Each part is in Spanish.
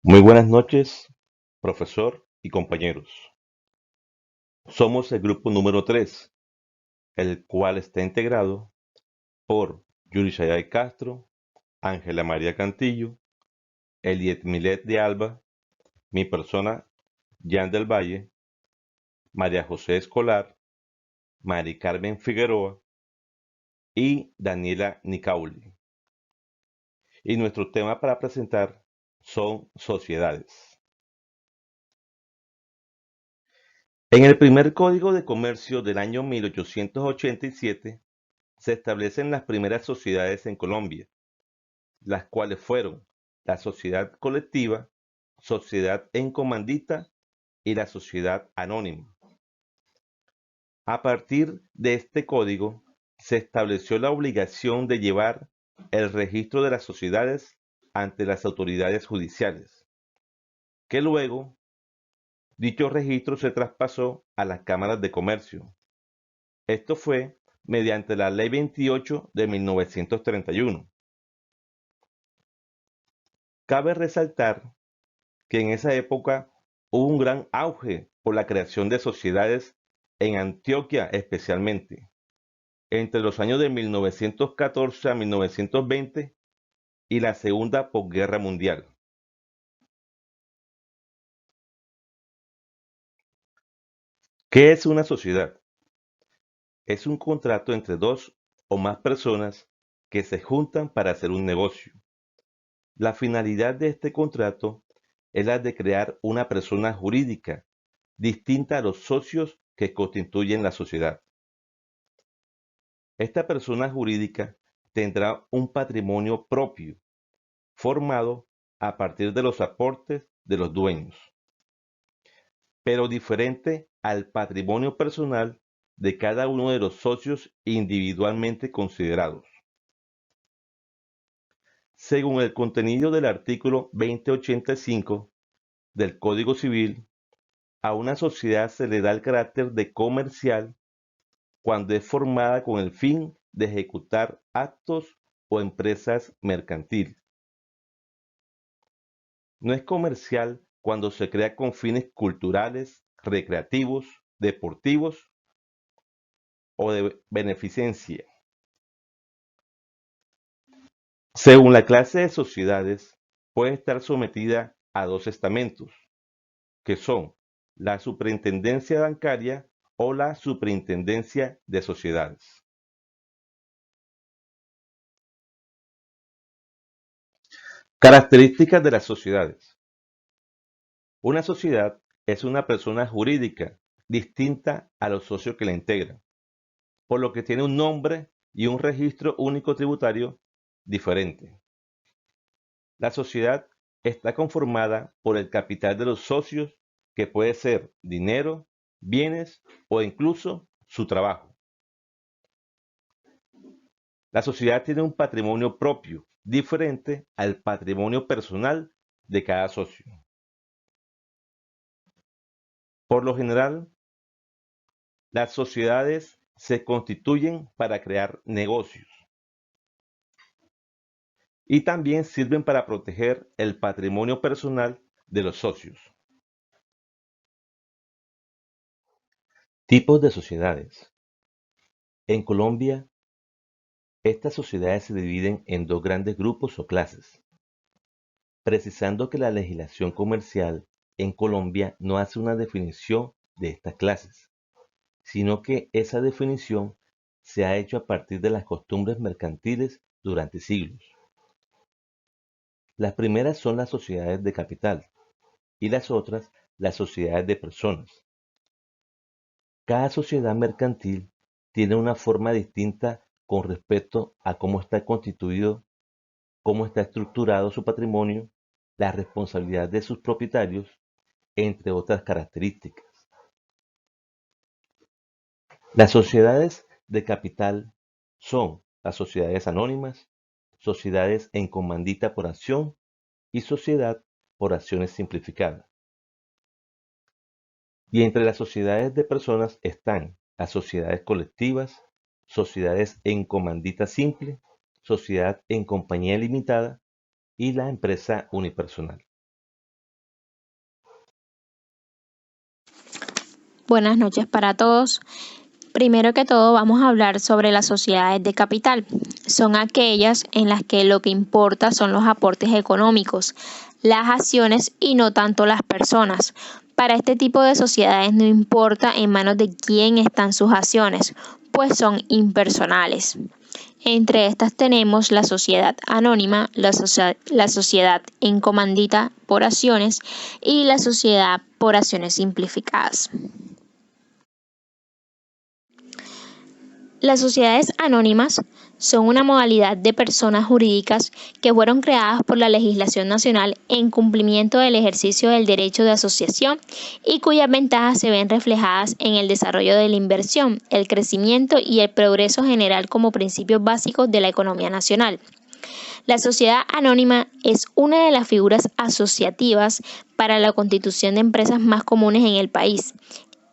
Muy buenas noches, profesor y compañeros. Somos el grupo número 3, el cual está integrado por Yuri Sayay Castro, Ángela María Cantillo, Eliet Milet de Alba, mi persona, Jan del Valle, María José Escolar, Mari Carmen Figueroa y Daniela Nicauli. Y nuestro tema para presentar son sociedades. En el primer Código de Comercio del año 1887 se establecen las primeras sociedades en Colombia, las cuales fueron la sociedad colectiva, sociedad en comandita y la sociedad anónima. A partir de este código, se estableció la obligación de llevar el registro de las sociedades ante las autoridades judiciales, que luego dicho registro se traspasó a las cámaras de comercio. Esto fue mediante la Ley 28 de 1931. Cabe resaltar que en esa época hubo un gran auge por la creación de sociedades en Antioquia especialmente, entre los años de 1914 a 1920 y la Segunda Posguerra Mundial. ¿Qué es una sociedad? Es un contrato entre dos o más personas que se juntan para hacer un negocio. La finalidad de este contrato es la de crear una persona jurídica distinta a los socios que constituyen la sociedad. Esta persona jurídica tendrá un patrimonio propio, formado a partir de los aportes de los dueños, pero diferente al patrimonio personal de cada uno de los socios individualmente considerados. Según el contenido del artículo 2085 del Código Civil, a una sociedad se le da el carácter de comercial cuando es formada con el fin de ejecutar actos o empresas mercantiles. No es comercial cuando se crea con fines culturales, recreativos, deportivos o de beneficencia. Según la clase de sociedades, puede estar sometida a dos estamentos, que son la superintendencia bancaria o la superintendencia de sociedades. Características de las sociedades. Una sociedad es una persona jurídica distinta a los socios que la integran, por lo que tiene un nombre y un registro único tributario diferente. La sociedad está conformada por el capital de los socios, que puede ser dinero, bienes o incluso su trabajo. La sociedad tiene un patrimonio propio, diferente al patrimonio personal de cada socio. Por lo general, las sociedades se constituyen para crear negocios y también sirven para proteger el patrimonio personal de los socios. Tipos de sociedades. En Colombia, estas sociedades se dividen en dos grandes grupos o clases, precisando que la legislación comercial en Colombia no hace una definición de estas clases, sino que esa definición se ha hecho a partir de las costumbres mercantiles durante siglos. Las primeras son las sociedades de capital y las otras las sociedades de personas. Cada sociedad mercantil tiene una forma distinta con respecto a cómo está constituido, cómo está estructurado su patrimonio, la responsabilidad de sus propietarios, entre otras características. Las sociedades de capital son las sociedades anónimas, sociedades en comandita por acción y sociedad por acciones simplificadas. Y entre las sociedades de personas están las sociedades colectivas, sociedades en comandita simple, sociedad en compañía limitada y la empresa unipersonal. Buenas noches para todos. Primero que todo vamos a hablar sobre las sociedades de capital. Son aquellas en las que lo que importa son los aportes económicos, las acciones y no tanto las personas. Para este tipo de sociedades no importa en manos de quién están sus acciones, pues son impersonales. Entre estas tenemos la sociedad anónima, la sociedad en comandita por acciones y la sociedad por acciones simplificadas. Las sociedades anónimas son una modalidad de personas jurídicas que fueron creadas por la legislación nacional en cumplimiento del ejercicio del derecho de asociación y cuyas ventajas se ven reflejadas en el desarrollo de la inversión, el crecimiento y el progreso general como principios básicos de la economía nacional. La sociedad anónima es una de las figuras asociativas para la constitución de empresas más comunes en el país.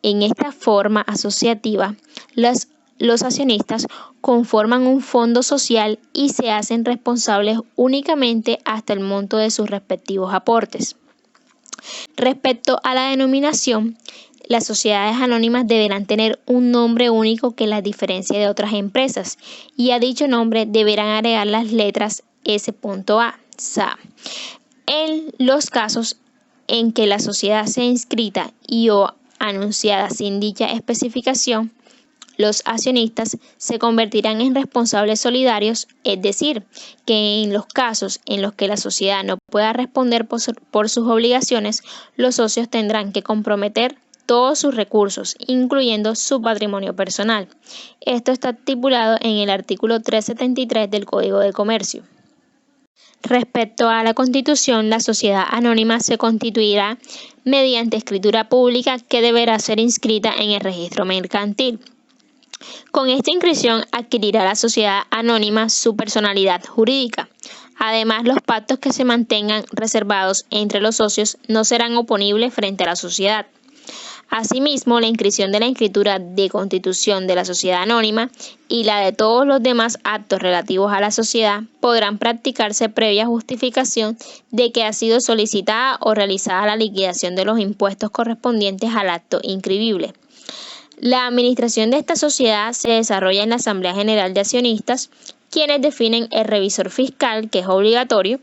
En esta forma asociativa, los accionistas conforman un fondo social y se hacen responsables únicamente hasta el monto de sus respectivos aportes. Respecto a la denominación, las sociedades anónimas deberán tener un nombre único que las diferencie de otras empresas y a dicho nombre deberán agregar las letras S.A. SA. En los casos en que la sociedad sea inscrita y o anunciada sin dicha especificación, los accionistas se convertirán en responsables solidarios, es decir, que en los casos en los que la sociedad no pueda responder por sus obligaciones, los socios tendrán que comprometer todos sus recursos, incluyendo su patrimonio personal. Esto está estipulado en el artículo 373 del Código de Comercio. Respecto a la constitución, la sociedad anónima se constituirá mediante escritura pública que deberá ser inscrita en el registro mercantil. Con esta inscripción adquirirá la sociedad anónima su personalidad jurídica. Además, los pactos que se mantengan reservados entre los socios no serán oponibles frente a la sociedad. Asimismo, la inscripción de la escritura de constitución de la sociedad anónima y la de todos los demás actos relativos a la sociedad podrán practicarse previa justificación de que ha sido solicitada o realizada la liquidación de los impuestos correspondientes al acto inscribible. La administración de esta sociedad se desarrolla en la Asamblea General de Accionistas, quienes definen el revisor fiscal, que es obligatorio,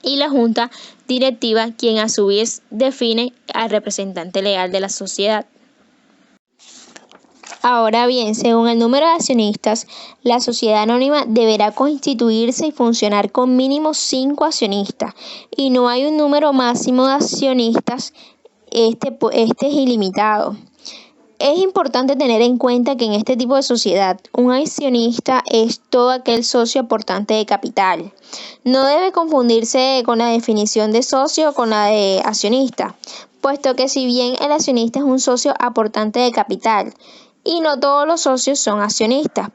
y la Junta Directiva, quien a su vez define al representante legal de la sociedad. Ahora bien, según el número de accionistas, la sociedad anónima deberá constituirse y funcionar con mínimo 5 accionistas, y no hay un número máximo de accionistas, este es ilimitado. Es importante tener en cuenta que en este tipo de sociedad, un accionista es todo aquel socio aportante de capital. No debe confundirse con la definición de socio con la de accionista, puesto que si bien el accionista es un socio aportante de capital, y no todos los socios son accionistas,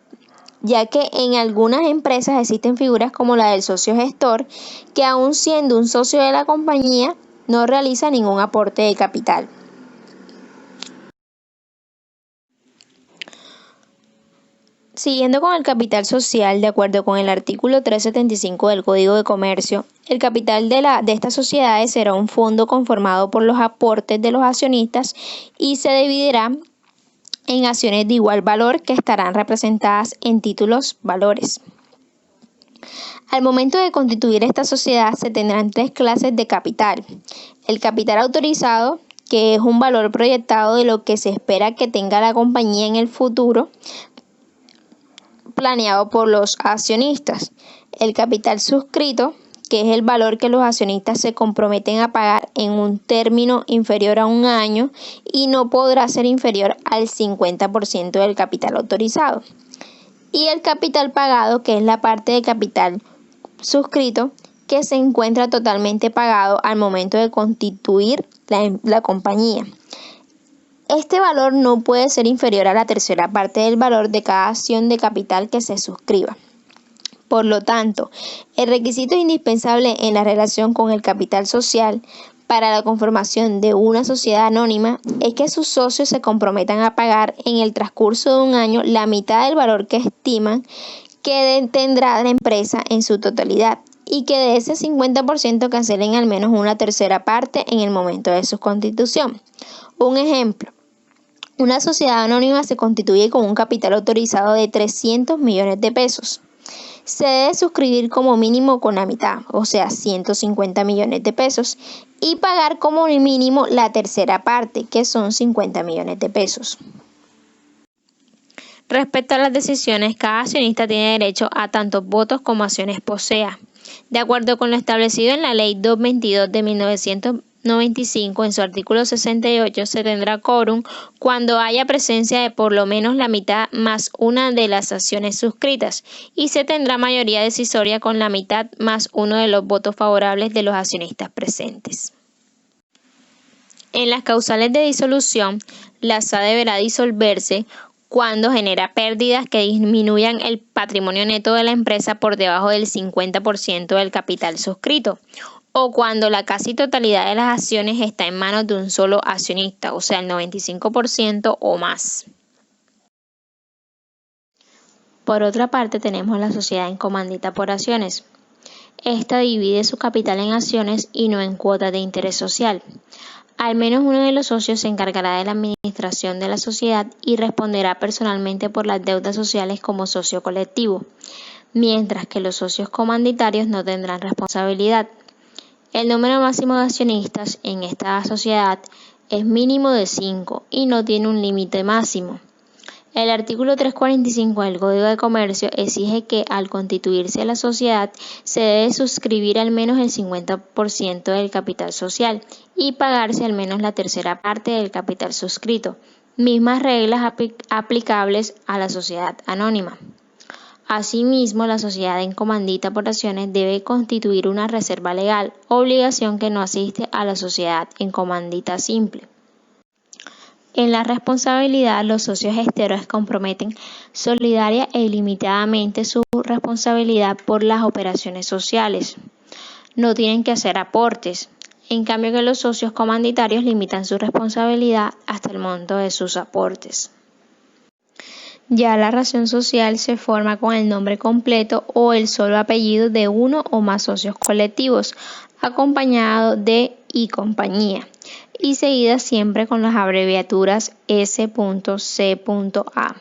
ya que en algunas empresas existen figuras como la del socio gestor, que aun siendo un socio de la compañía, no realiza ningún aporte de capital. Siguiendo con el capital social, de acuerdo con el artículo 375 del Código de Comercio, el capital de estas sociedades será un fondo conformado por los aportes de los accionistas y se dividirá en acciones de igual valor que estarán representadas en títulos valores. Al momento de constituir esta sociedad se tendrán 3 clases de capital: el capital autorizado, que es un valor proyectado de lo que se espera que tenga la compañía en el futuro, planeado por los accionistas; el capital suscrito, que es el valor que los accionistas se comprometen a pagar en un término inferior a un año y no podrá ser inferior al 50% del capital autorizado; y el capital pagado, que es la parte de capital suscrito que se encuentra totalmente pagado al momento de constituir la compañía. Este valor no puede ser inferior a la tercera parte del valor de cada acción de capital que se suscriba. Por lo tanto, el requisito indispensable en la relación con el capital social para la conformación de una sociedad anónima es que sus socios se comprometan a pagar en el transcurso de un año la mitad del valor que estiman que tendrá la empresa en su totalidad, y que de ese 50% cancelen al menos una tercera parte en el momento de su constitución. Un ejemplo: Una sociedad anónima se constituye con un capital autorizado de 300 millones de pesos. Se debe suscribir como mínimo con la mitad, o sea, 150 millones de pesos, y pagar como mínimo la tercera parte, que son 50 millones de pesos. Respecto a las decisiones, cada accionista tiene derecho a tantos votos como acciones posea. De acuerdo con lo establecido en la Ley 222 de 1995, en su artículo 68, se tendrá quórum cuando haya presencia de por lo menos la mitad más una de las acciones suscritas, y se tendrá mayoría decisoria con la mitad más uno de los votos favorables de los accionistas presentes. En las causales de disolución, la SA deberá disolverse cuando genera pérdidas que disminuyan el patrimonio neto de la empresa por debajo del 50% del capital suscrito, o cuando la casi totalidad de las acciones está en manos de un solo accionista, o sea, el 95% o más. Por otra parte, tenemos la sociedad en comandita por acciones. Esta divide su capital en acciones y no en cuotas de interés social. Al menos uno de los socios se encargará de la administración de la sociedad y responderá personalmente por las deudas sociales como socio colectivo, mientras que los socios comanditarios no tendrán responsabilidad. El número máximo de accionistas en esta sociedad es mínimo de 5 y no tiene un límite máximo. El artículo 345 del Código de Comercio exige que al constituirse la sociedad se debe suscribir al menos el 50% del capital social y pagarse al menos la tercera parte del capital suscrito, mismas reglas aplicables a la sociedad anónima. Asimismo, la sociedad en comandita por acciones debe constituir una reserva legal, obligación que no asiste a la sociedad en comandita simple. En la responsabilidad, los socios esteros comprometen solidaria e ilimitadamente su responsabilidad por las operaciones sociales. No tienen que hacer aportes, en cambio que los socios comanditarios limitan su responsabilidad hasta el monto de sus aportes. Ya la razón social se forma con el nombre completo o el solo apellido de uno o más socios colectivos, acompañado de y compañía, y seguida siempre con las abreviaturas S.C.A.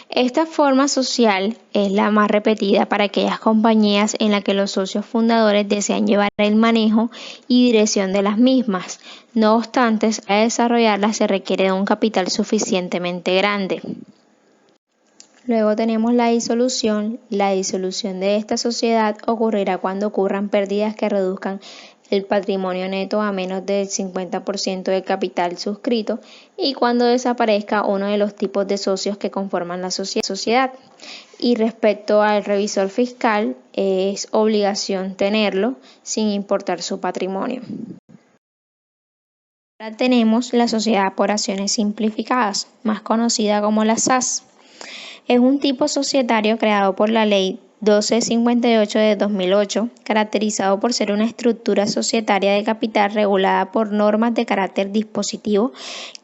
Esta forma social es la más repetida para aquellas compañías en las que los socios fundadores desean llevar el manejo y dirección de las mismas. No obstante, para desarrollarlas se requiere de un capital suficientemente grande. Luego tenemos la disolución. La disolución de esta sociedad ocurrirá cuando ocurran pérdidas que reduzcan el patrimonio neto a menos del 50% del capital suscrito y cuando desaparezca uno de los tipos de socios que conforman la sociedad. Y respecto al revisor fiscal, es obligación tenerlo sin importar su patrimonio. Ahora tenemos la sociedad por acciones simplificadas, más conocida como la SAS. Es un tipo societario creado por la Ley 1258 de 2008, caracterizado por ser una estructura societaria de capital regulada por normas de carácter dispositivo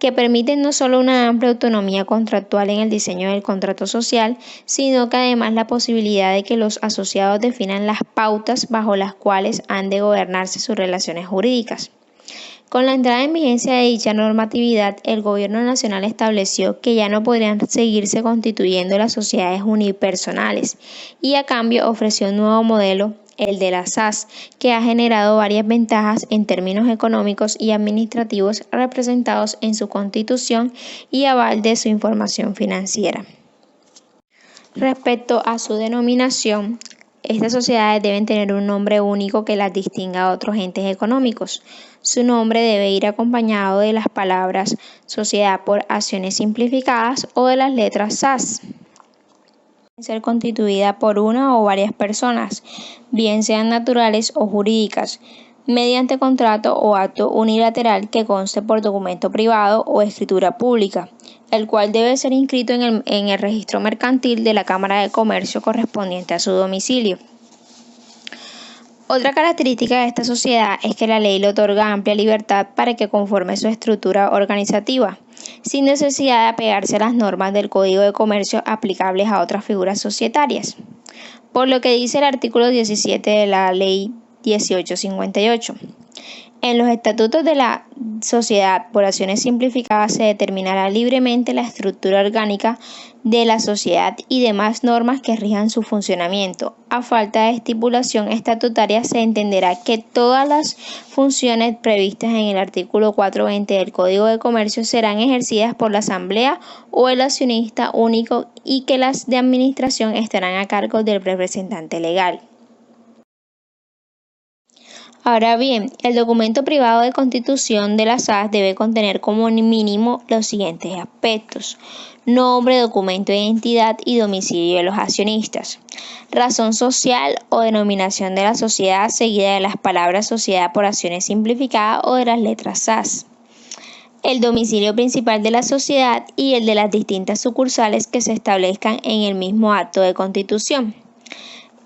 que permiten no solo una amplia autonomía contractual en el diseño del contrato social, sino que además la posibilidad de que los asociados definan las pautas bajo las cuales han de gobernarse sus relaciones jurídicas. Con la entrada en vigencia de dicha normatividad, el Gobierno Nacional estableció que ya no podrían seguirse constituyendo las sociedades unipersonales y a cambio ofreció un nuevo modelo, el de la SAS, que ha generado varias ventajas en términos económicos y administrativos representados en su constitución y aval de su información financiera. Respecto a su denominación, estas sociedades deben tener un nombre único que las distinga a otros entes económicos. Su nombre debe ir acompañado de las palabras Sociedad por Acciones Simplificadas o de las letras SAS. Deben ser constituida por una o varias personas, bien sean naturales o jurídicas, mediante contrato o acto unilateral que conste por documento privado o escritura pública, el cual debe ser inscrito en el registro mercantil de la Cámara de Comercio correspondiente a su domicilio. Otra característica de esta sociedad es que la ley le otorga amplia libertad para que conforme su estructura organizativa, sin necesidad de apegarse a las normas del Código de Comercio aplicables a otras figuras societarias, por lo que dice el artículo 17 de la Ley 1858. En los estatutos de la sociedad por acciones simplificadas se determinará libremente la estructura orgánica de la sociedad y demás normas que rijan su funcionamiento. A falta de estipulación estatutaria se entenderá que todas las funciones previstas en el artículo 420 del Código de Comercio serán ejercidas por la Asamblea o el accionista único y que las de administración estarán a cargo del representante legal. Ahora bien, el documento privado de constitución de la SAS debe contener como mínimo los siguientes aspectos: nombre, documento de identidad y domicilio de los accionistas, razón social o denominación de la sociedad seguida de las palabras sociedad por acciones simplificadas o de las letras SAS, el domicilio principal de la sociedad y el de las distintas sucursales que se establezcan en el mismo acto de constitución.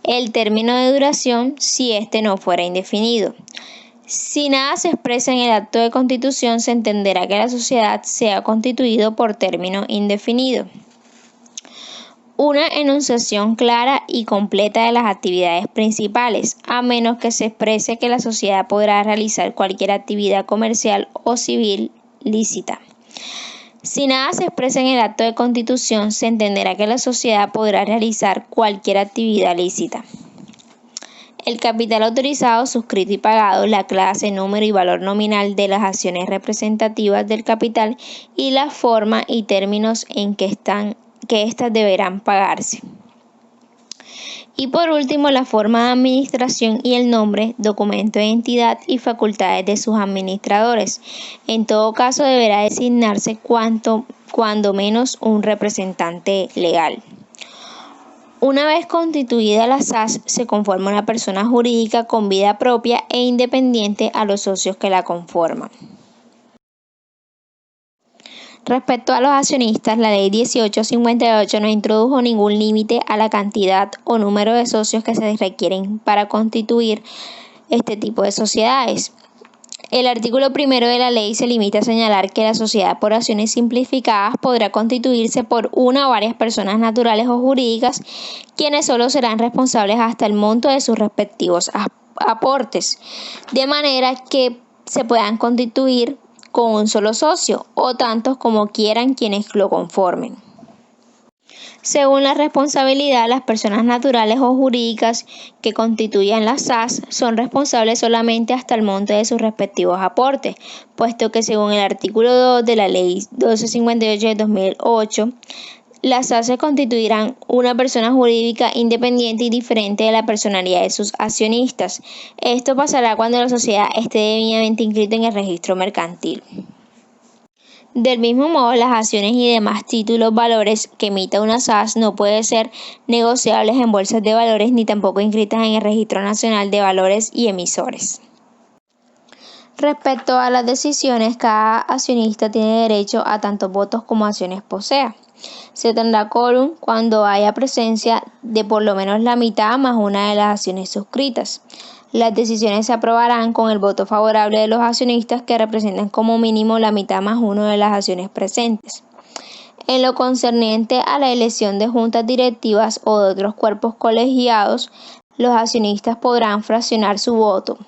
El término de duración si éste no fuera indefinido. Si nada se expresa en el acto de constitución, se entenderá que la sociedad se ha constituido por término indefinido. Una enunciación clara y completa de las actividades principales, a menos que se exprese que la sociedad podrá realizar cualquier actividad comercial o civil lícita. Si nada se expresa en el acto de constitución, se entenderá que la sociedad podrá realizar cualquier actividad lícita. El capital autorizado, suscrito y pagado, la clase, número y valor nominal de las acciones representativas del capital y la forma y términos en que éstas deberán pagarse. Y por último, la forma de administración y el nombre, documento de identidad y facultades de sus administradores. En todo caso, deberá designarse cuando menos un representante legal. Una vez constituida la SAS, se conforma una persona jurídica con vida propia e independiente a los socios que la conforman. Respecto a los accionistas, la Ley 1858 no introdujo ningún límite a la cantidad o número de socios que se requieren para constituir este tipo de sociedades. El artículo 1 de la ley se limita a señalar que la sociedad por acciones simplificadas podrá constituirse por una o varias personas naturales o jurídicas, quienes solo serán responsables hasta el monto de sus respectivos aportes, de manera que se puedan constituir con un solo socio o tantos como quieran quienes lo conformen. Según la responsabilidad, las personas naturales o jurídicas que constituyan la SAS son responsables solamente hasta el monto de sus respectivos aportes, puesto que según el artículo 2 de la Ley 1258 de 2008, las SAS se constituirán una persona jurídica independiente y diferente de la personalidad de sus accionistas. Esto pasará cuando la sociedad esté debidamente inscrita en el registro mercantil. Del mismo modo, las acciones y demás títulos valores que emita una SAS no pueden ser negociables en bolsas de valores ni tampoco inscritas en el Registro Nacional de Valores y Emisores. Respecto a las decisiones, cada accionista tiene derecho a tantos votos como acciones posea. Se tendrá quórum cuando haya presencia de por lo menos la mitad más una de las acciones suscritas. Las decisiones se aprobarán con el voto favorable de los accionistas que representan como mínimo la mitad más uno de las acciones presentes. En lo concerniente a la elección de juntas directivas o de otros cuerpos colegiados, los accionistas podrán fraccionar su voto.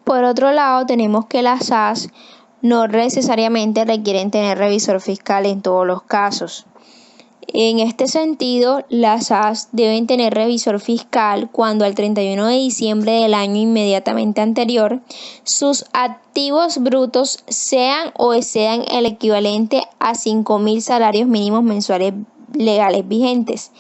Por otro lado, tenemos que las SAS no necesariamente requieren tener revisor fiscal en todos los casos. En este sentido, las SAS deben tener revisor fiscal cuando al 31 de diciembre del año inmediatamente anterior sus activos brutos sean o excedan el equivalente a 5.000 salarios mínimos mensuales legales vigentes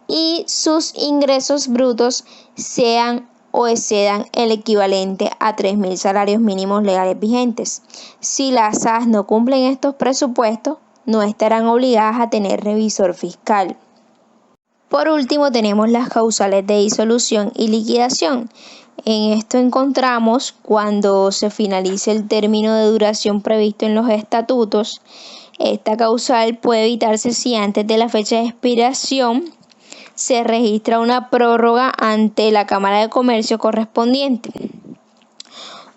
y sus ingresos brutos sean o excedan el equivalente a 3.000 salarios mínimos legales vigentes. Si las SAS no cumplen estos presupuestos, no estarán obligadas a tener revisor fiscal. Por último, tenemos las causales de disolución y liquidación. En esto encontramos cuando se finalice el término de duración previsto en los estatutos. Esta causal puede evitarse si antes de la fecha de expiración se registra una prórroga ante la Cámara de Comercio correspondiente.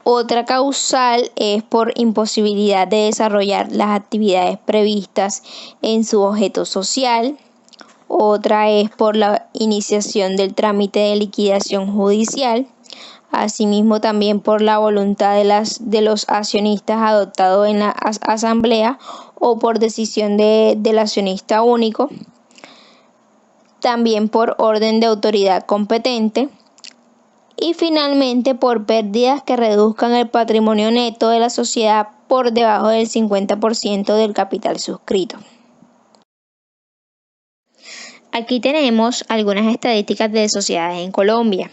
Otra causal es por imposibilidad de desarrollar las actividades previstas en su objeto social. Otra es por la iniciación del trámite de liquidación judicial. asimismo también por la voluntad de los accionistas adoptado en la asamblea o por decisión del accionista único, también por orden de autoridad competente y finalmente por pérdidas que reduzcan el patrimonio neto de la sociedad por debajo del 50% del capital suscrito. Aquí tenemos algunas estadísticas de sociedades en Colombia.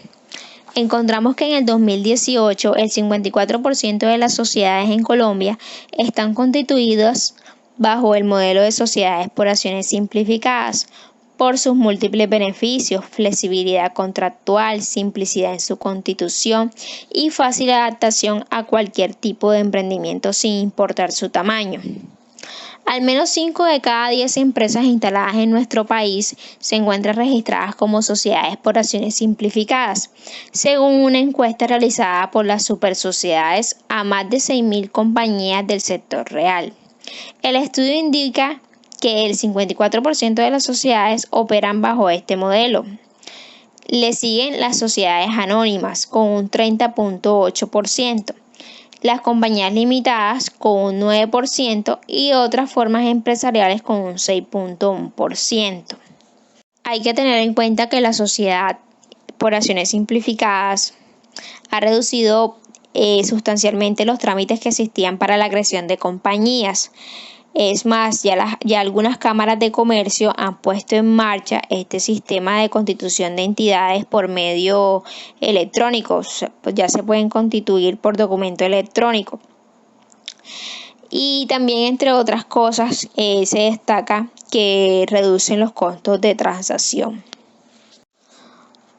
Encontramos que en el 2018 el 54% de las sociedades en Colombia están constituidas bajo el modelo de sociedades por acciones simplificadas por sus múltiples beneficios, flexibilidad contractual, simplicidad en su constitución y fácil adaptación a cualquier tipo de emprendimiento sin importar su tamaño. Al menos 5 de cada 10 empresas instaladas en nuestro país se encuentran registradas como sociedades por acciones simplificadas, según una encuesta realizada por las supersociedades a más de 6.000 compañías del sector real. El estudio indica que el 54% de las sociedades operan bajo este modelo. Le siguen las sociedades anónimas con un 30.8%. Las compañías limitadas con un 9% y otras formas empresariales con un 6.1%. Hay que tener en cuenta que la sociedad por acciones simplificadas ha reducido sustancialmente los trámites que existían para la creación de compañías. Es más, ya algunas cámaras de comercio han puesto en marcha este sistema de constitución de entidades por medio electrónico. Pues ya se pueden constituir por documento electrónico. Y también, entre otras cosas, se destaca que reducen los costos de transacción.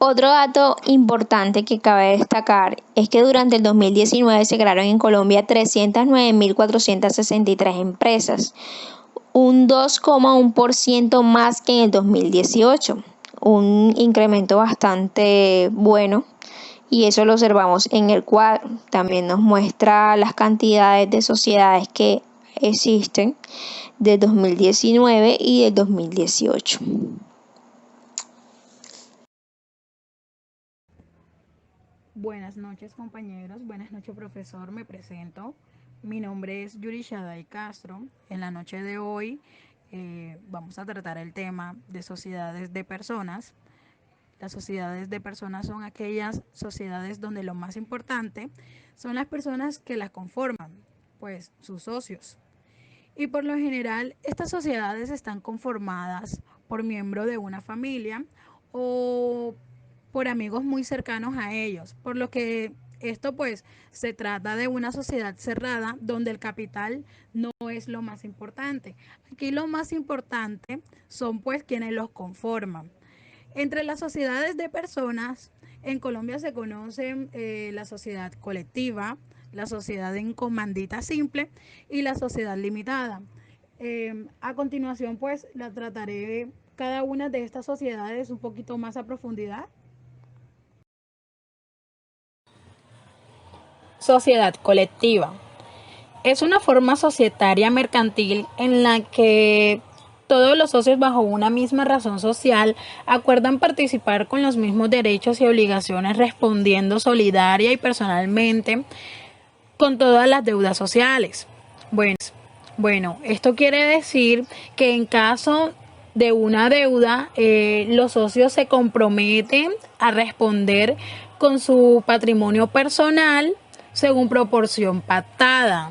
Otro dato importante que cabe destacar es que durante el 2019 se crearon en Colombia 309.463 empresas, un 2,1% más que en el 2018, un incremento bastante bueno y eso lo observamos en el cuadro. También nos muestra las cantidades de sociedades que existen de 2019 y del 2018. Buenas noches, compañeros, buenas noches, profesor, me presento. Mi nombre es Yuri Shaday Castro. En la noche de hoy vamos a tratar el tema de sociedades de personas. Las sociedades de personas son aquellas sociedades donde lo más importante son las personas que las conforman, pues sus socios. Y por lo general, estas sociedades están conformadas por miembros de una familia o por amigos muy cercanos a ellos, por lo que esto pues se trata de una sociedad cerrada donde el capital no es lo más importante. Aquí lo más importante son pues quienes los conforman. Entre las sociedades de personas, en Colombia se conocen la sociedad colectiva, la sociedad en comandita simple y la sociedad limitada. A continuación pues la trataré cada una de estas sociedades un poquito más a profundidad. Sociedad colectiva. Es una forma societaria mercantil en la que todos los socios bajo una misma razón social acuerdan participar con los mismos derechos y obligaciones respondiendo solidaria y personalmente con todas las deudas sociales. Bueno, esto quiere decir que en caso de una deuda, los socios se comprometen a responder con su patrimonio personal según proporción pactada.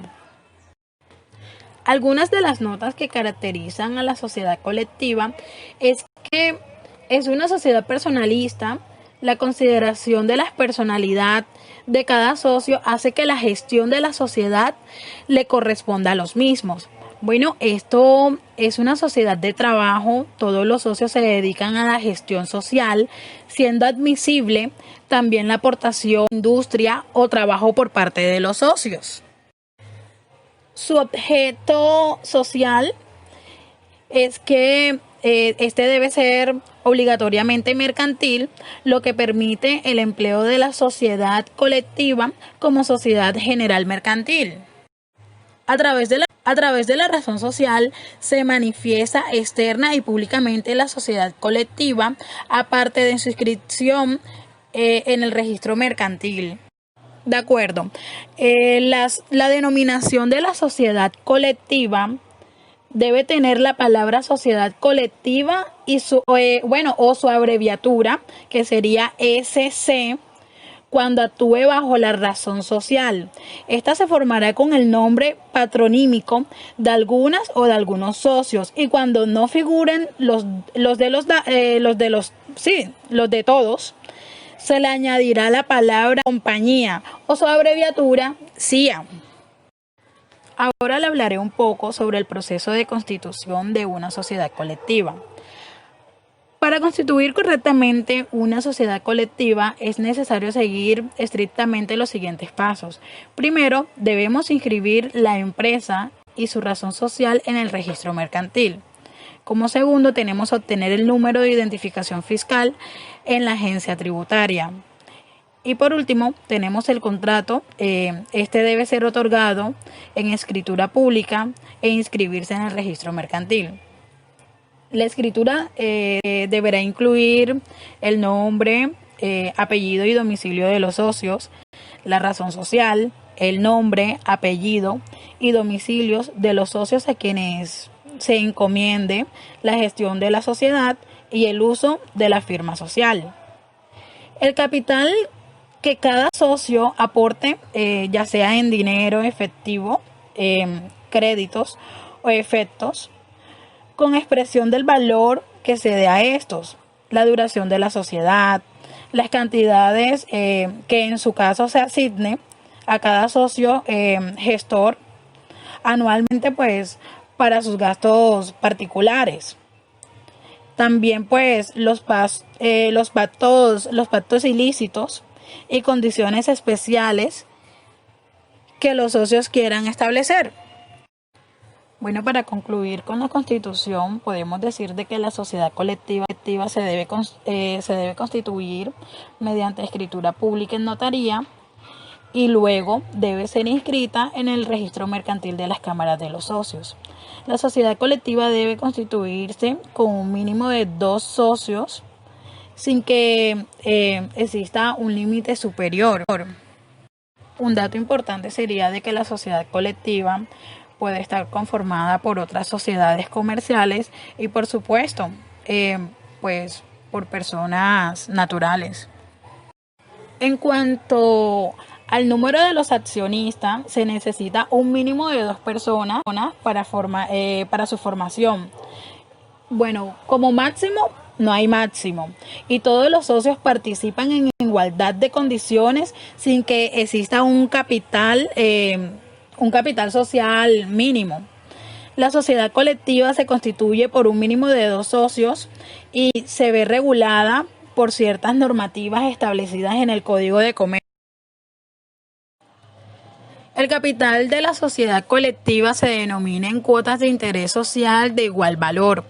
Algunas de las notas que caracterizan a la sociedad colectiva es que es una sociedad personalista. La consideración de la personalidad de cada socio hace que la gestión de la sociedad le corresponda a los mismos. Bueno, esto es una sociedad de trabajo, todos los socios se dedican a la gestión social, siendo admisible también la aportación de industria o trabajo por parte de los socios. Su objeto social es que este debe ser obligatoriamente mercantil, lo que permite el empleo de la sociedad colectiva como sociedad general mercantil. A través de la razón social se manifiesta externa y públicamente la sociedad colectiva, aparte de su inscripción en el registro mercantil. De acuerdo. La denominación de la sociedad colectiva debe tener la palabra sociedad colectiva y su abreviatura, que sería SC, cuando actúe bajo la razón social. Esta se formará con el nombre patronímico de algunas o de algunos socios, y cuando no figuren los de todos, se le añadirá la palabra compañía o su abreviatura CIA. Ahora le hablaré un poco sobre el proceso de constitución de una sociedad colectiva. Para constituir correctamente una sociedad colectiva es necesario seguir estrictamente los siguientes pasos. Primero, debemos inscribir la empresa y su razón social en el registro mercantil. Como segundo, tenemos que obtener el número de identificación fiscal en la agencia tributaria. Y por último, tenemos el contrato. Este debe ser otorgado en escritura pública e inscribirse en el registro mercantil. La escritura deberá incluir el nombre, apellido y domicilio de los socios, la razón social, el nombre, apellido y domicilios de los socios a quienes se encomiende la gestión de la sociedad y el uso de la firma social. El capital que cada socio aporte, ya sea en dinero, efectivo, créditos o efectos, con expresión del valor que se dé a estos, la duración de la sociedad, las cantidades que en su caso se asigne a cada socio gestor anualmente, pues, para sus gastos particulares. También, pues, los pactos ilícitos y condiciones especiales que los socios quieran establecer. Bueno, para concluir con la Constitución, podemos decir de que la sociedad colectiva se debe constituir mediante escritura pública en notaría y luego debe ser inscrita en el registro mercantil de las cámaras de los socios. La sociedad colectiva debe constituirse con un mínimo de 2 socios sin que exista un límite superior. Un dato importante sería de que la sociedad colectiva puede estar conformada por otras sociedades comerciales y, por supuesto, pues por personas naturales. En cuanto al número de los accionistas, se necesita un mínimo de 2 personas para su formación. Bueno, como máximo, no hay máximo, y todos los socios participan en igualdad de condiciones sin que exista un capital social mínimo. La sociedad colectiva se constituye por un mínimo de 2 socios y se ve regulada por ciertas normativas establecidas en el Código de Comercio. El capital de la sociedad colectiva se denomina en cuotas de interés social de igual valor.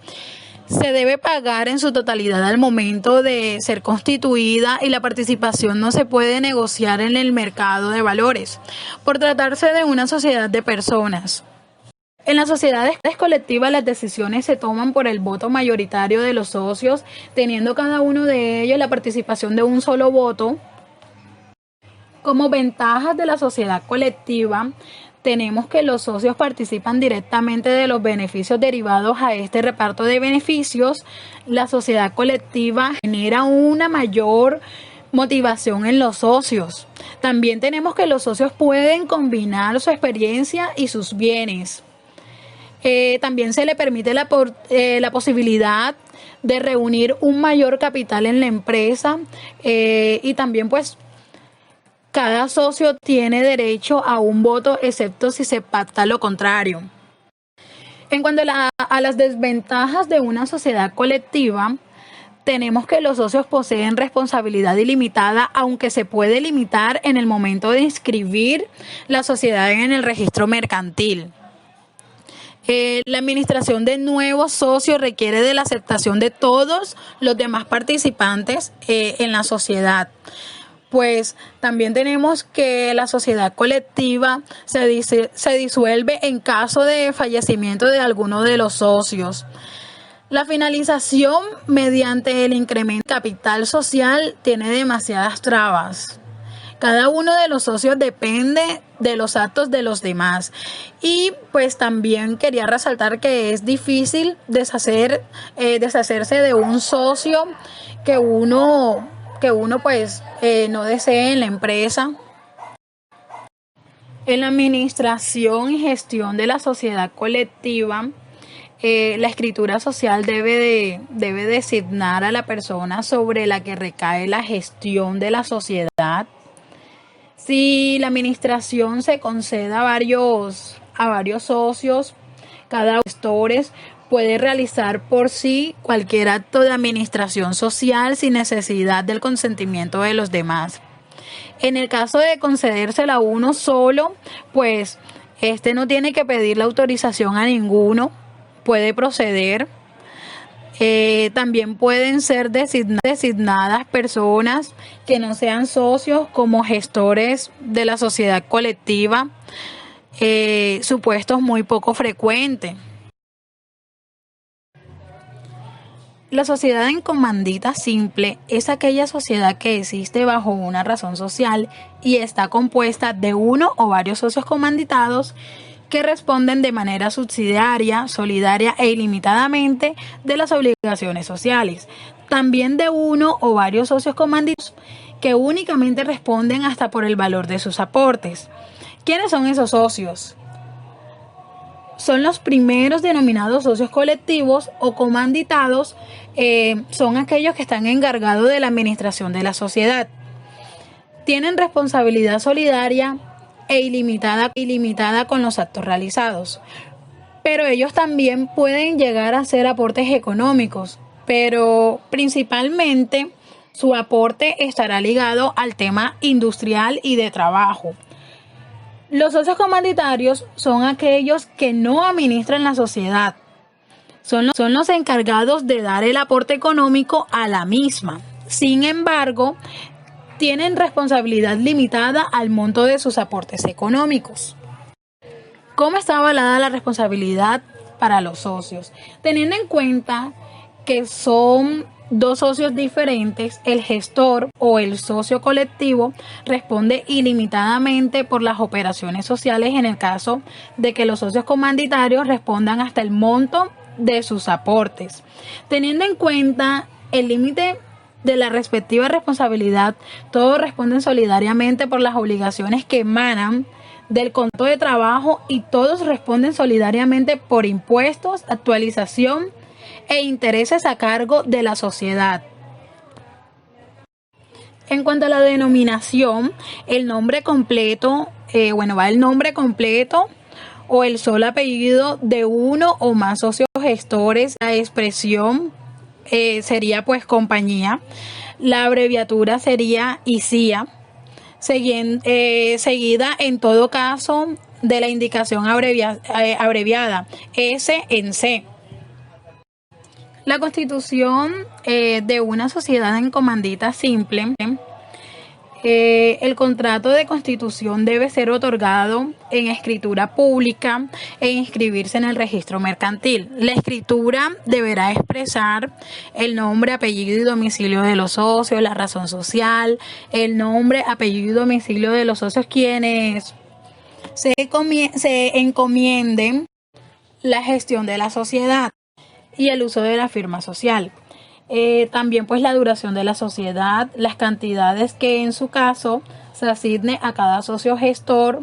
Se debe pagar en su totalidad al momento de ser constituida y la participación no se puede negociar en el mercado de valores, por tratarse de una sociedad de personas. En las sociedades colectivas las decisiones se toman por el voto mayoritario de los socios, teniendo cada uno de ellos la participación de un solo voto. Como ventajas de la sociedad colectiva, tenemos que los socios participan directamente de los beneficios derivados a este reparto de beneficios. La sociedad colectiva genera una mayor motivación en los socios. También tenemos que los socios pueden combinar su experiencia y sus bienes. También se le permite la posibilidad de reunir un mayor capital en la empresa y también, pues, cada socio tiene derecho a un voto, excepto si se pacta lo contrario. En cuanto a las desventajas de una sociedad colectiva, tenemos que los socios poseen responsabilidad ilimitada, aunque se puede limitar en el momento de inscribir la sociedad en el registro mercantil. La administración de nuevos socios requiere de la aceptación de todos los demás participantes en la sociedad. Pues también tenemos que la sociedad colectiva se disuelve en caso de fallecimiento de alguno de los socios. La finalización mediante el incremento del capital social tiene demasiadas trabas. Cada uno de los socios depende de los actos de los demás. Y pues también quería resaltar que es difícil deshacerse de un socio que uno pues no desee en la empresa. En la administración y gestión de la sociedad colectiva, la escritura social debe designar a la persona sobre la que recae la gestión de la sociedad. Si la administración se concede a varios socios, cada gestores puede realizar por sí cualquier acto de administración social sin necesidad del consentimiento de los demás. En el caso de concedérsela a uno solo, pues este no tiene que pedir la autorización a ninguno, puede proceder. También pueden ser designadas personas que no sean socios como gestores de la sociedad colectiva, supuestos muy poco frecuentes. La sociedad en comandita simple es aquella sociedad que existe bajo una razón social y está compuesta de uno o varios socios comanditados que responden de manera subsidiaria, solidaria e ilimitadamente de las obligaciones sociales. También de uno o varios socios comanditados que únicamente responden hasta por el valor de sus aportes. ¿Quiénes son esos socios? Son los primeros denominados socios colectivos o comanditados, son aquellos que están encargados de la administración de la sociedad. Tienen responsabilidad solidaria e ilimitada con los actos realizados. Pero ellos también pueden llegar a hacer aportes económicos, pero principalmente su aporte estará ligado al tema industrial y de trabajo. Los socios comanditarios son aquellos que no administran la sociedad. Son los encargados de dar el aporte económico a la misma. Sin embargo, tienen responsabilidad limitada al monto de sus aportes económicos. ¿Cómo está avalada la responsabilidad para los socios? Teniendo en cuenta que son dos socios diferentes, el gestor o el socio colectivo responde ilimitadamente por las operaciones sociales en el caso de que los socios comanditarios respondan hasta el monto de sus aportes. Teniendo en cuenta el límite de la respectiva responsabilidad, todos responden solidariamente por las obligaciones que emanan del contrato de trabajo y todos responden solidariamente por impuestos, actualización e intereses a cargo de la sociedad. En cuanto a la denominación, el nombre completo, va el nombre completo o el solo apellido de uno o más socios gestores. La expresión sería pues compañía. La abreviatura sería ICIA, seguida en todo caso de la indicación abreviada S en C. La constitución de una sociedad en comandita simple, el contrato de constitución debe ser otorgado en escritura pública e inscribirse en el registro mercantil. La escritura deberá expresar el nombre, apellido y domicilio de los socios, la razón social, el nombre, apellido y domicilio de los socios quienes se encomienden la gestión de la sociedad y el uso de la firma social. También pues la duración de la sociedad, las cantidades que en su caso se asigne a cada socio gestor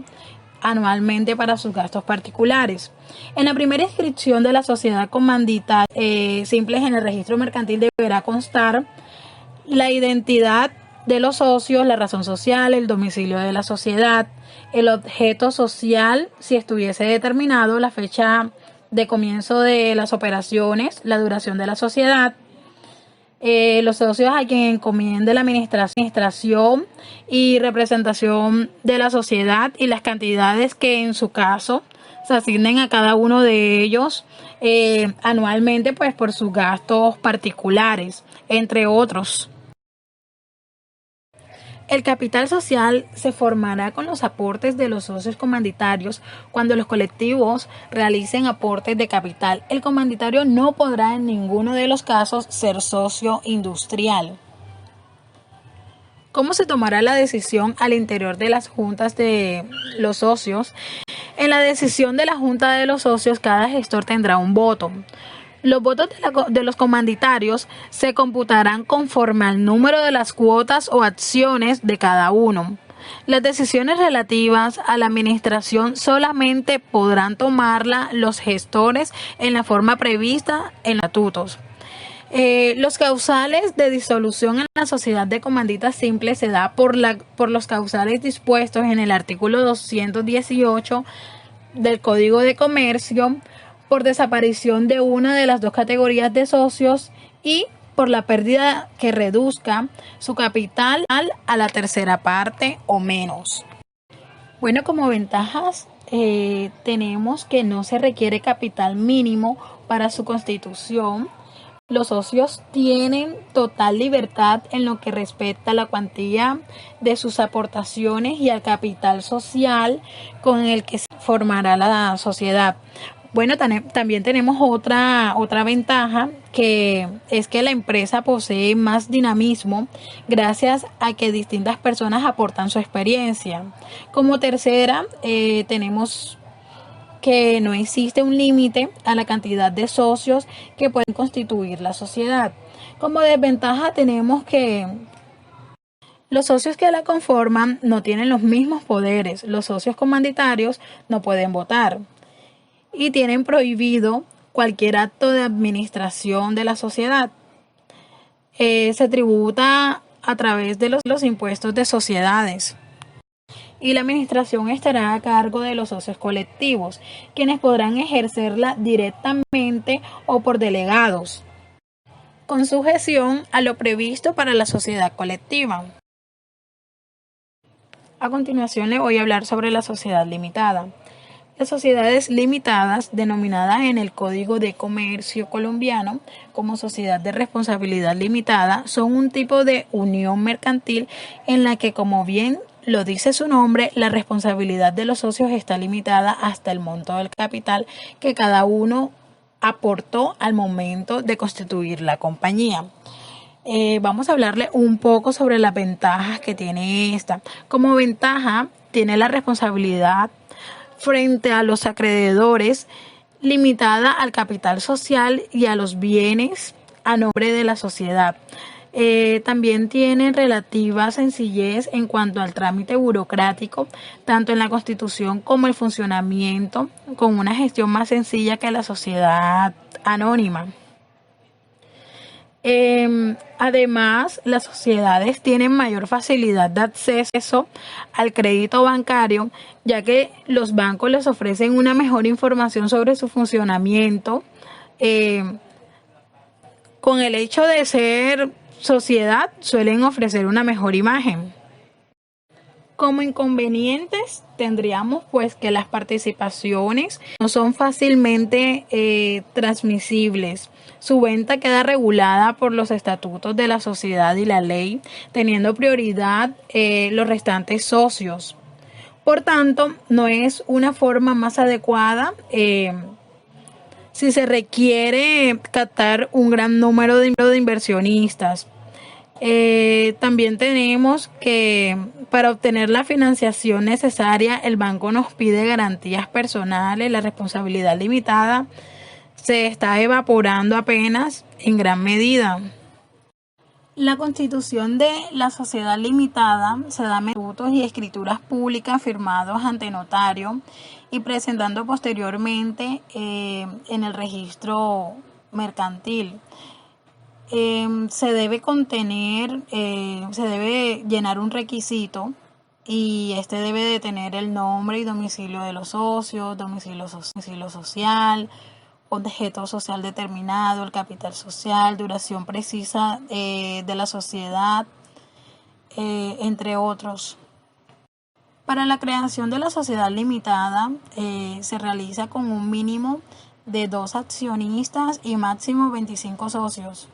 anualmente para sus gastos particulares. En la primera inscripción de la sociedad comandita simples en el registro mercantil deberá constar la identidad de los socios, la razón social, el domicilio de la sociedad, el objeto social si estuviese determinado, la fecha de comienzo de las operaciones, la duración de la sociedad, los socios a quien encomiende la administración y representación de la sociedad y las cantidades que en su caso se asignen a cada uno de ellos anualmente pues por sus gastos particulares, entre otros. El capital social se formará con los aportes de los socios comanditarios. Cuando los colectivos realicen aportes de capital, el comanditario no podrá en ninguno de los casos ser socio industrial. ¿Cómo se tomará la decisión al interior de las juntas de los socios? En la decisión de la junta de los socios, cada gestor tendrá un voto. Los votos de los comanditarios se computarán conforme al número de las cuotas o acciones de cada uno. Las decisiones relativas a la administración solamente podrán tomarla los gestores en la forma prevista en los estatutos. Los causales de disolución en la sociedad de comanditas simples se da por los causales dispuestos en el artículo 218 del Código de Comercio, por desaparición de una de las dos categorías de socios y por la pérdida que reduzca su capital a la tercera parte o menos. Bueno, como ventajas tenemos que no se requiere capital mínimo para su constitución. Los socios tienen total libertad en lo que respecta a la cuantía de sus aportaciones y al capital social con el que se formará la sociedad. Bueno, también tenemos otra ventaja, que es que la empresa posee más dinamismo gracias a que distintas personas aportan su experiencia. Como tercera, tenemos que no existe un límite a la cantidad de socios que pueden constituir la sociedad. Como desventaja tenemos que los socios que la conforman no tienen los mismos poderes. Los socios comanditarios no pueden votar y tienen prohibido cualquier acto de administración de la sociedad. Se tributa a través de los impuestos de sociedades. Y la administración estará a cargo de los socios colectivos, quienes podrán ejercerla directamente o por delegados, con sujeción a lo previsto para la sociedad colectiva. A continuación le voy a hablar sobre la sociedad limitada. Las sociedades limitadas, denominadas en el Código de Comercio colombiano como sociedad de responsabilidad limitada, son un tipo de unión mercantil en la que, como bien lo dice su nombre, la responsabilidad de los socios está limitada hasta el monto del capital que cada uno aportó al momento de constituir la compañía. Vamos a hablarle un poco sobre las ventajas que tiene esta. Como ventaja, tiene la responsabilidad frente a los acreedores limitada al capital social y a los bienes a nombre de la sociedad. También tiene relativa sencillez en cuanto al trámite burocrático, tanto en la constitución como el funcionamiento, con una gestión más sencilla que la sociedad anónima. Además, las sociedades tienen mayor facilidad de acceso al crédito bancario, ya que los bancos les ofrecen una mejor información sobre su funcionamiento. Con el hecho de ser sociedad, suelen ofrecer una mejor imagen. Como inconvenientes tendríamos pues que las participaciones no son fácilmente transmisibles. Su venta queda regulada por los estatutos de la sociedad y la ley, teniendo prioridad los restantes socios. Por tanto, no es una forma más adecuada si se requiere captar un gran número de inversionistas. También tenemos que para obtener la financiación necesaria, el banco nos pide garantías personales. La responsabilidad limitada se está evaporando apenas en gran medida. La constitución de la sociedad limitada se da mediante estatutos y escrituras públicas firmados ante notario y presentando posteriormente en el registro mercantil. Se debe llenar un requisito y este debe de tener el nombre y domicilio de los socios, domicilio social, objeto social determinado, el capital social, duración precisa de la sociedad, entre otros. Para la creación de la sociedad limitada se realiza con un mínimo de 2 accionistas y máximo 25 socios.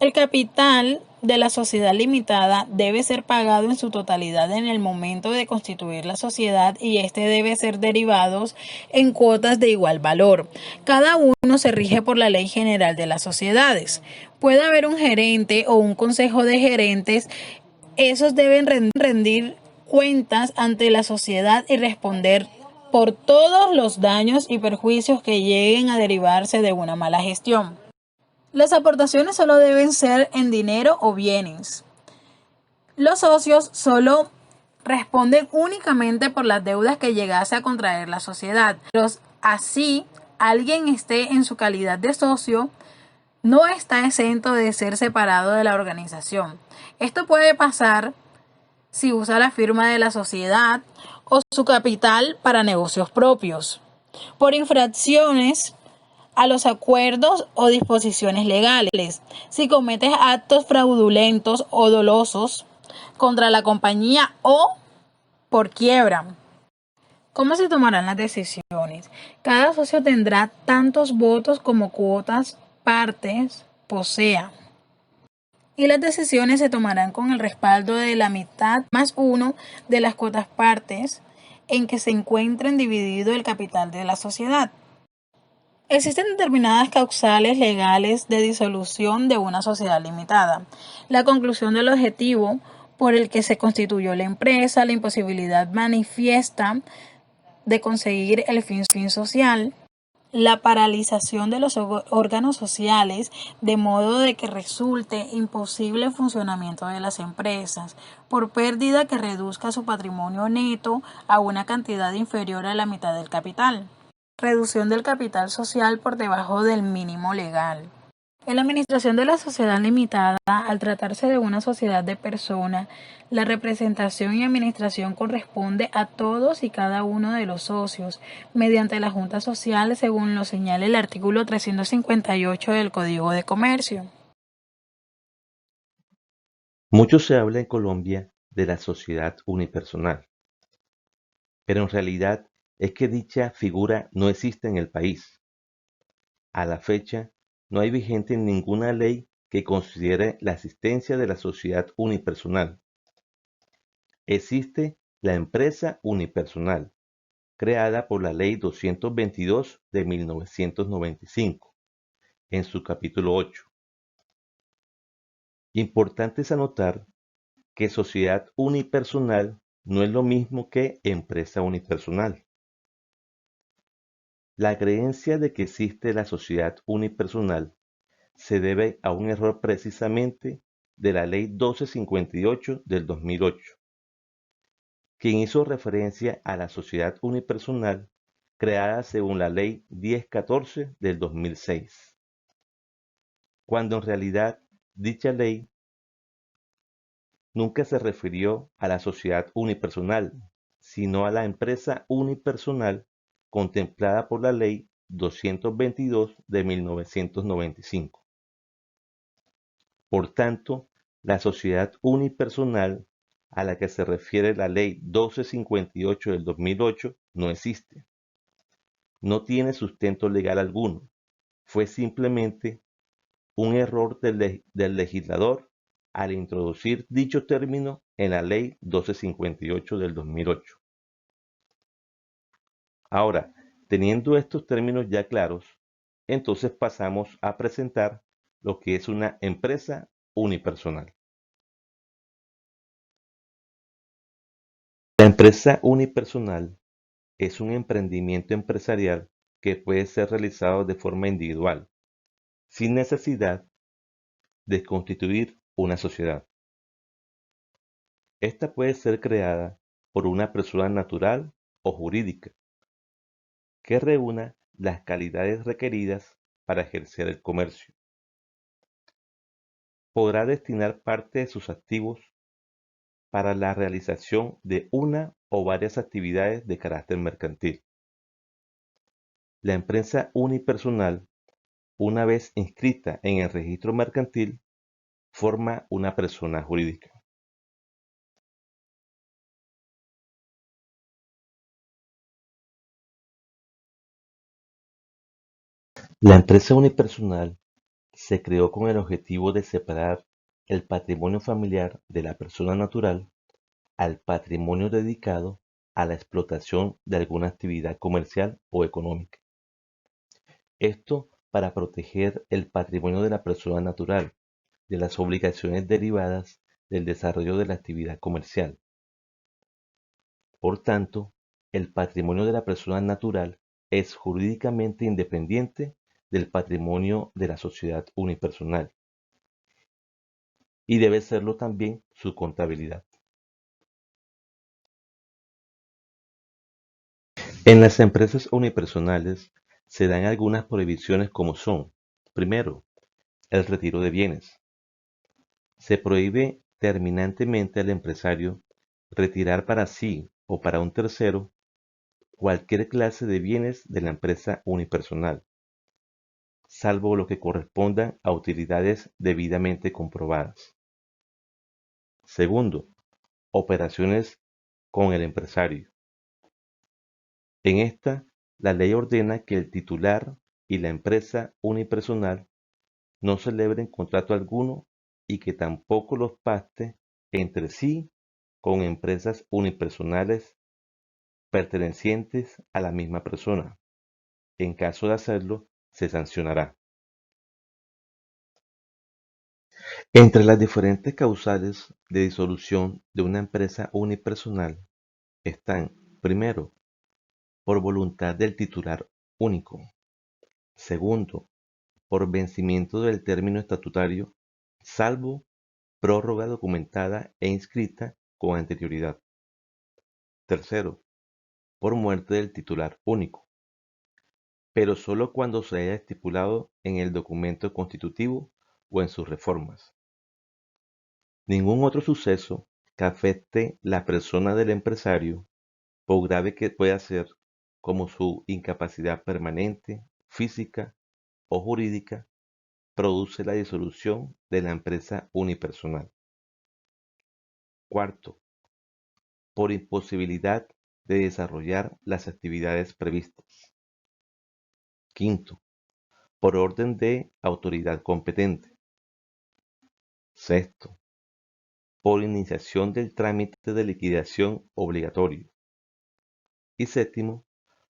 El capital de la sociedad limitada debe ser pagado en su totalidad en el momento de constituir la sociedad y este debe ser derivado en cuotas de igual valor. Cada uno se rige por la Ley General de las Sociedades. Puede haber un gerente o un consejo de gerentes. Esos deben rendir cuentas ante la sociedad y responder por todos los daños y perjuicios que lleguen a derivarse de una mala gestión. Las aportaciones solo deben ser en dinero o bienes. Los socios solo responden únicamente por las deudas que llegase a contraer la sociedad. Pero así, alguien esté en su calidad de socio, no está exento de ser separado de la organización. Esto puede pasar si usa la firma de la sociedad o su capital para negocios propios, por infracciones a los acuerdos o disposiciones legales, si cometes actos fraudulentos o dolosos contra la compañía o por quiebra. ¿Cómo se tomarán las decisiones? Cada socio tendrá tantos votos como cuotas partes posea. Y las decisiones se tomarán con el respaldo de la mitad más uno de las cuotas partes en que se encuentren dividido el capital de la sociedad. Existen determinadas causales legales de disolución de una sociedad limitada. La conclusión del objetivo por el que se constituyó la empresa, la imposibilidad manifiesta de conseguir el fin social, la paralización de los órganos sociales de modo de que resulte imposible el funcionamiento de las empresas por pérdida que reduzca su patrimonio neto a una cantidad inferior a la mitad del capital. Reducción del capital social por debajo del mínimo legal. En la administración de la sociedad limitada, al tratarse de una sociedad de personas, la representación y administración corresponde a todos y cada uno de los socios, mediante la Junta Social, según lo señala el artículo 358 del Código de Comercio. Mucho se habla en Colombia de la sociedad unipersonal, pero en realidad es que dicha figura no existe en el país. A la fecha, no hay vigente ninguna ley que considere la existencia de la sociedad unipersonal. Existe la empresa unipersonal, creada por la Ley 222 de 1995, en su capítulo 8. Importante es anotar que sociedad unipersonal no es lo mismo que empresa unipersonal. La creencia de que existe la sociedad unipersonal se debe a un error precisamente de la Ley 1258 del 2008, quien hizo referencia a la sociedad unipersonal creada según la Ley 1014 del 2006, cuando en realidad dicha ley nunca se refirió a la sociedad unipersonal, sino a la empresa unipersonal contemplada por la Ley 222 de 1995. Por tanto, la sociedad unipersonal a la que se refiere la Ley 1258 del 2008 no existe. No tiene sustento legal alguno. Fue simplemente un error del legislador al introducir dicho término en la Ley 1258 del 2008. Ahora, teniendo estos términos ya claros, entonces pasamos a presentar lo que es una empresa unipersonal. La empresa unipersonal es un emprendimiento empresarial que puede ser realizado de forma individual, sin necesidad de constituir una sociedad. Esta puede ser creada por una persona natural o jurídica que reúna las calidades requeridas para ejercer el comercio. Podrá destinar parte de sus activos para la realización de una o varias actividades de carácter mercantil. La empresa unipersonal, una vez inscrita en el registro mercantil, forma una persona jurídica. La empresa unipersonal se creó con el objetivo de separar el patrimonio familiar de la persona natural al patrimonio dedicado a la explotación de alguna actividad comercial o económica. Esto para proteger el patrimonio de la persona natural de las obligaciones derivadas del desarrollo de la actividad comercial. Por tanto, el patrimonio de la persona natural es jurídicamente independiente del patrimonio de la sociedad unipersonal y debe serlo también su contabilidad. En las empresas unipersonales se dan algunas prohibiciones como son: primero, el retiro de bienes. Se prohíbe terminantemente al empresario retirar para sí o para un tercero cualquier clase de bienes de la empresa unipersonal, salvo lo que corresponda a utilidades debidamente comprobadas. Segundo, operaciones con el empresario. En esta, la ley ordena que el titular y la empresa unipersonal no celebren contrato alguno y que tampoco los pacte entre sí con empresas unipersonales pertenecientes a la misma persona. En caso de hacerlo, se sancionará. Entre las diferentes causales de disolución de una empresa unipersonal están, primero, por voluntad del titular único. Segundo, por vencimiento del término estatutario, salvo prórroga documentada e inscrita con anterioridad. Tercero, por muerte del titular único, pero solo cuando se haya estipulado en el documento constitutivo o en sus reformas. Ningún otro suceso que afecte la persona del empresario, por grave que pueda ser, como su incapacidad permanente, física o jurídica, produce la disolución de la empresa unipersonal. Cuarto, por imposibilidad de desarrollar las actividades previstas. Quinto, por orden de autoridad competente. Sexto, por iniciación del trámite de liquidación obligatorio. Y séptimo,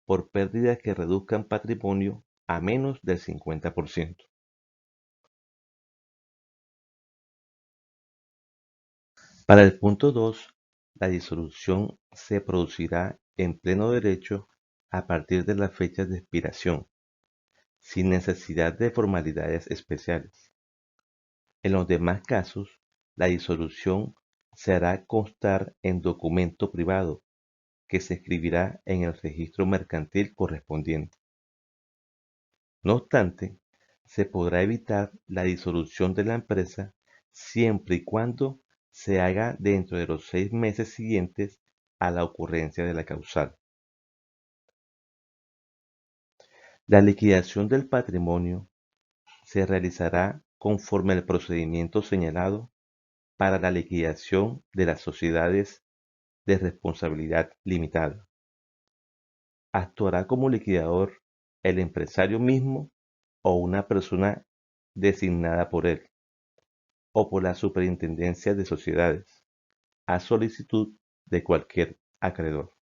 por pérdidas que reduzcan patrimonio a menos del 50%. Para el punto 2, la disolución se producirá en pleno derecho a partir de la fecha de expiración, sin necesidad de formalidades especiales. En los demás casos, la disolución se hará constar en documento privado que se escribirá en el registro mercantil correspondiente. No obstante, se podrá evitar la disolución de la empresa siempre y cuando se haga dentro de los 6 meses siguientes a la ocurrencia de la causal. La liquidación del patrimonio se realizará conforme al procedimiento señalado para la liquidación de las sociedades de responsabilidad limitada. Actuará como liquidador el empresario mismo o una persona designada por él, o por la Superintendencia de Sociedades, a solicitud de cualquier acreedor.